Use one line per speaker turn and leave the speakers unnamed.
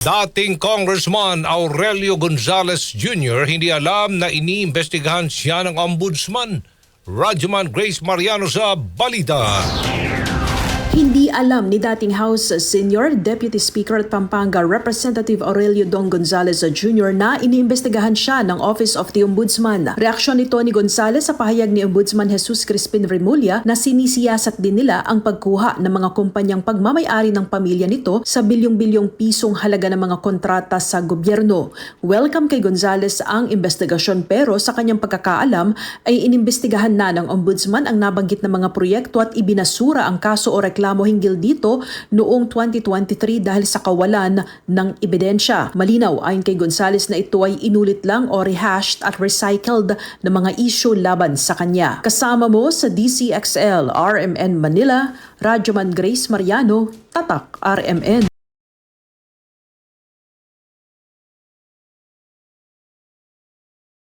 Dating Congressman Aurelio Gonzales Jr. hindi alam na iniimbestigahan siya ng ombudsman. Radyoman Grace Mariano sa balita.
Hindi alam ni dating House Senior Deputy Speaker at Pampanga Representative Aurelio Dong Gonzales Jr. na iniimbestigahan siya ng Office of the Ombudsman. Reaksyon ni Tony Gonzales sa pahayag ni Ombudsman Jesus Crispin Remulla na sinisiyasat din nila ang pagkuha ng mga kumpanyang pagmamay-ari ng pamilya nito sa bilyong-bilyong pisong halaga ng mga kontrata sa gobyerno. Welcome kay Gonzales ang investigasyon pero sa kanyang pagkakaalam ay inimbestigahan na ng Ombudsman ang nabanggit na mga proyekto at ibinasura ang kaso o reklamo hinggil dito noong 2023 dahil sa kawalan ng ebidensya. Malinaw ayon kay Gonzales na ito ay inulit lang o rehashed at recycled na mga issue laban sa kanya. Kasama mo sa DCXL RMN Manila, Radyoman Grace Mariano, Tatak RMN.